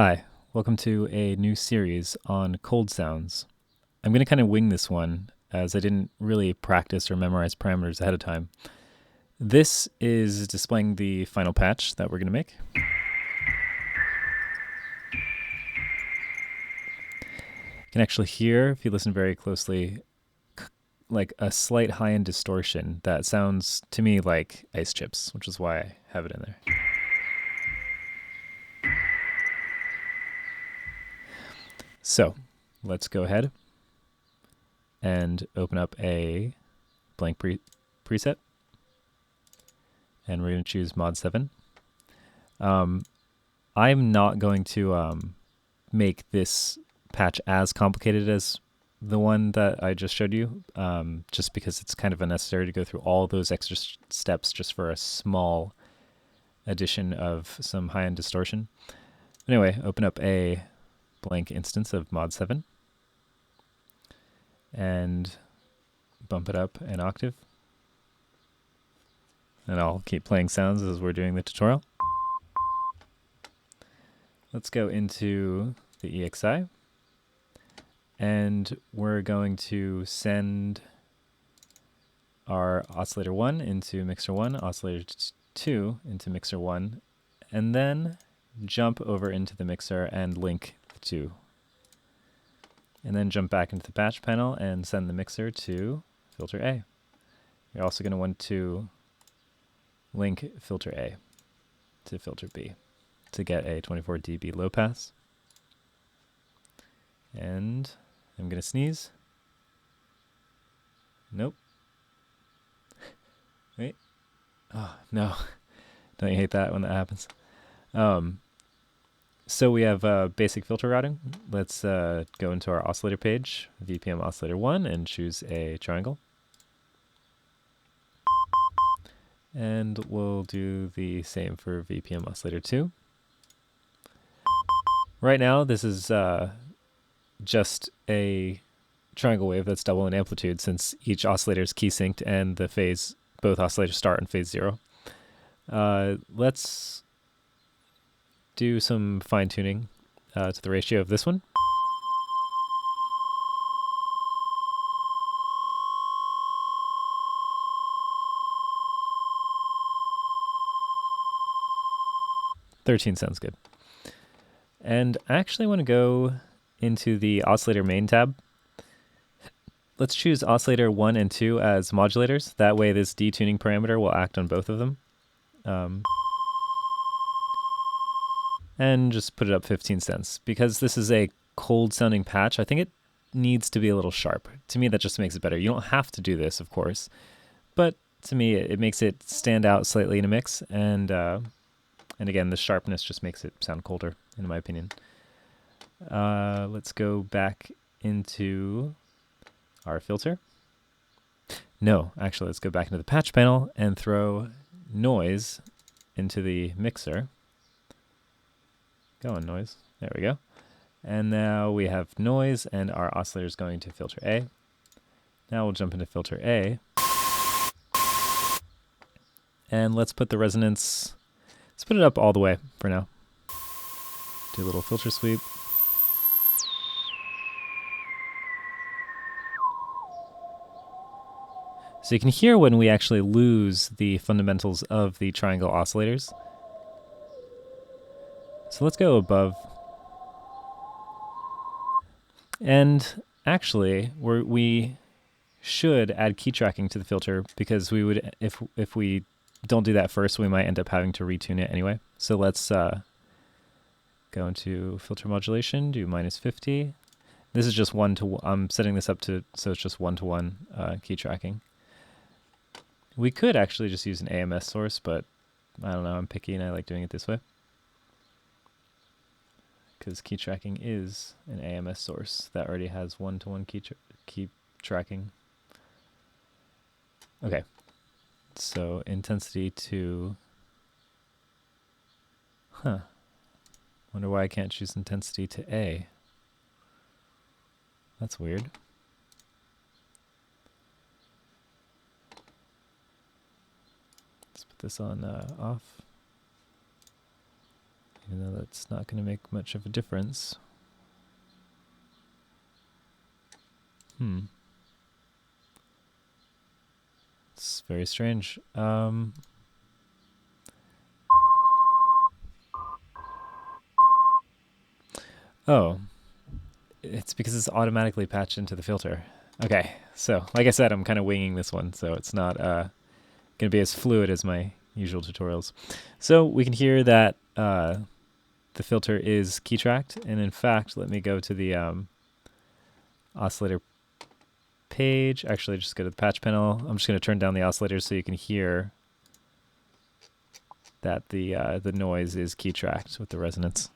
Hi, welcome to a new series on cold sounds. I'm going to kind of wing this one as I didn't really practice or memorize parameters ahead of time. This is displaying the final patch that we're going to make. You can actually hear, if you listen very closely, like a slight high-end distortion that sounds to me like ice chips, which is why I have it in there. So let's go ahead and open up a blank preset. And we're going to choose Mod 7. I'm not going to make this patch as complicated as the one that I just showed you, just because it's kind of unnecessary to go through all those extra steps just for a small addition of some high-end distortion. Anyway, open up a blank instance of Mod 7 and bump it up an octave. And I'll keep playing sounds as we're doing the tutorial. Let's go into the EXI. And we're going to send our oscillator 1 into mixer 1, oscillator 2 into mixer 1, and then jump over into the mixer and link the 2. And then jump back into the patch panel and send the mixer to filter A. You're also going to want to link filter A to filter B to get a 24 dB low pass. And I'm going to sneeze. Nope. Wait. Oh, no. Don't you hate that when that happens? So we have basic filter routing. Let's go into our oscillator page, VPM oscillator 1, and choose a triangle. And we'll do the same for VPM oscillator 2. Right now, this is just a triangle wave that's double in amplitude since each oscillator is key synced and the phase, both oscillators start in phase 0. Let's do some fine tuning to the ratio of this one. $13 sounds good. And I actually want to go into the oscillator main tab. Let's choose oscillator 1 and 2 as modulators. That way this detuning parameter will act on both of them. And just put it up 15 cents. Because this is a cold sounding patch, I think it needs to be a little sharp. To me, that just makes it better. You don't have to do this, of course. But to me, it makes it stand out slightly in a mix. And again, the sharpness just makes it sound colder, in my opinion. Let's go back into our filter. No, actually, let's go back into the patch panel and throw noise into the mixer. Go on, noise. There we go. And now we have noise, and our oscillator is going to filter A. Now we'll jump into filter A. And let's put the resonance, let's put it up all the way for now. Do a little filter sweep. So you can hear when we actually lose the fundamentals of the triangle oscillators. So let's go above. And actually, we should add key tracking to the filter because we would, if we don't do that first, we might end up having to retune it anyway. So let's go into filter modulation, do -50. This is just 1 to, I'm setting this up to, so it's just 1-to-1 key tracking. We could actually just use an AMS source, but I don't know, I'm picky and I like doing it this way. Because key tracking is an AMS source that already has 1-to-1 key tracking. Okay, so intensity to, wonder why I can't choose intensity to A. That's weird. Let's put this on off. Even though that's not going to make much of a difference. It's very strange. Oh, it's because it's automatically patched into the filter. Okay, so like I said, I'm kind of winging this one, so it's not going to be as fluid as my usual tutorials. So we can hear that the filter is key tracked, and in fact, let me go to the oscillator page. Actually, just go to the patch panel. I'm just going to turn down the oscillators so you can hear that the noise is key tracked with the resonance.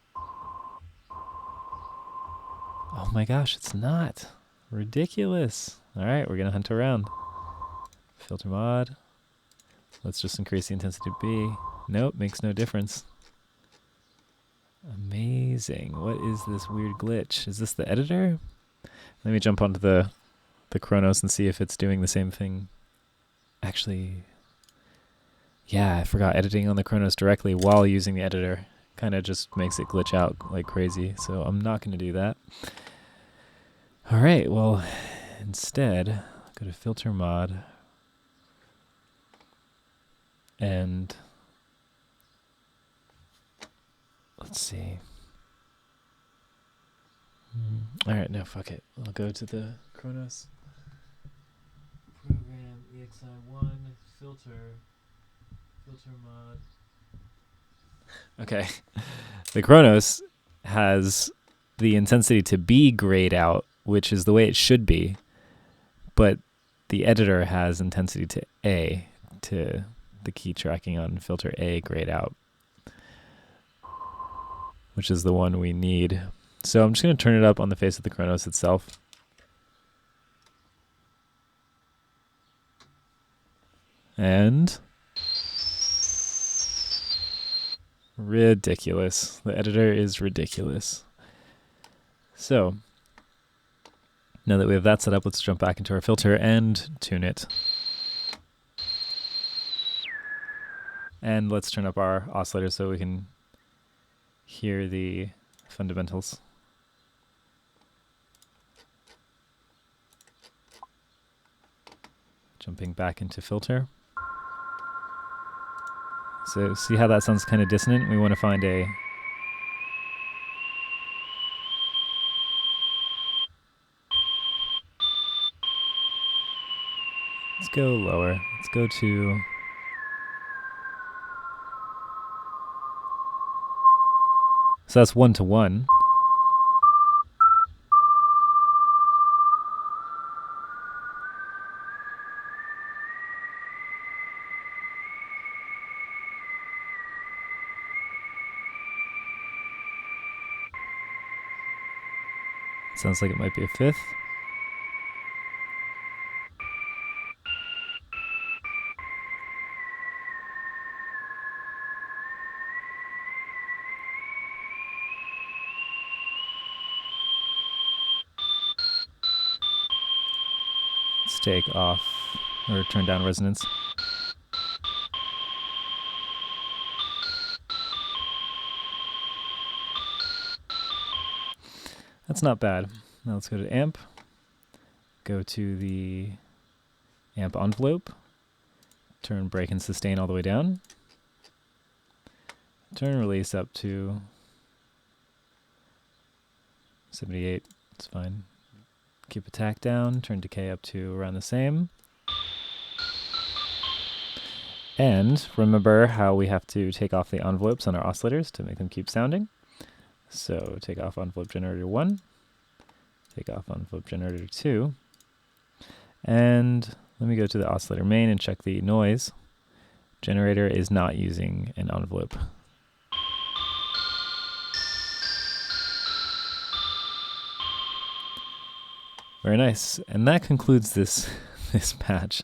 Oh my gosh, it's not. Ridiculous. All right, we're going to hunt around. Filter mod. Let's just increase the intensity to B. Nope, makes no difference. Amazing. What is this weird glitch? Is this the editor? Let me jump onto the Chronos and see if it's doing the same thing. Actually, yeah, I forgot editing on the Chronos directly while using the editor. Kind of just makes it glitch out like crazy, so I'm not going to do that. All right, well, instead, go to filter mod and let's see. All right, no, fuck it. I'll go to the Chronos program EXI1 filter mod. Okay, the Chronos has the intensity to be grayed out, which is the way it should be, but the editor has intensity to A, to the key tracking on filter A grayed out, which is the one we need. So I'm just going to turn it up on the face of the Chronos itself. And ridiculous. The editor is ridiculous. So now that we have that set up, let's jump back into our filter and tune it. And let's turn up our oscillator so we can hear the fundamentals. Jumping back into filter. So see how that sounds kind of dissonant? We want to find a... Let's go lower. Let's go to... So that's 1-to-1. Sounds like it might be a fifth. Let's take off or turn down resonance. That's not bad. Now let's go to amp. Go to the amp envelope. Turn break and sustain all the way down. Turn release up to 78. It's fine. Keep attack down. Turn decay up to around the same. And remember how we have to take off the envelopes on our oscillators to make them keep sounding. So take off envelope generator 1. Take off envelope generator 2. And let me go to the oscillator main and check the noise. Generator is not using an envelope. Very nice. And that concludes this patch.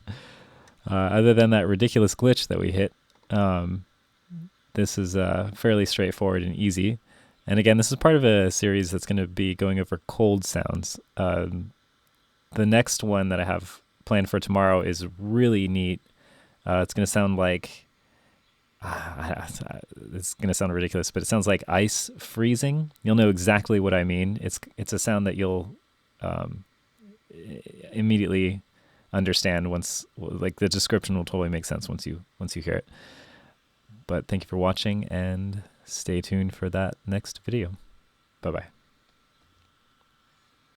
Other than that ridiculous glitch that we hit, this is fairly straightforward and easy. And again, this is part of a series that's going to be going over cold sounds. The next one that I have planned for tomorrow is really neat. It's going to sound like It's going to sound ridiculous, but it sounds like ice freezing. You'll know exactly what I mean. It's a sound that you'll um, immediately understand once, like the description will totally make sense once you hear it. But thank you for watching, and stay tuned for that next video. Bye bye.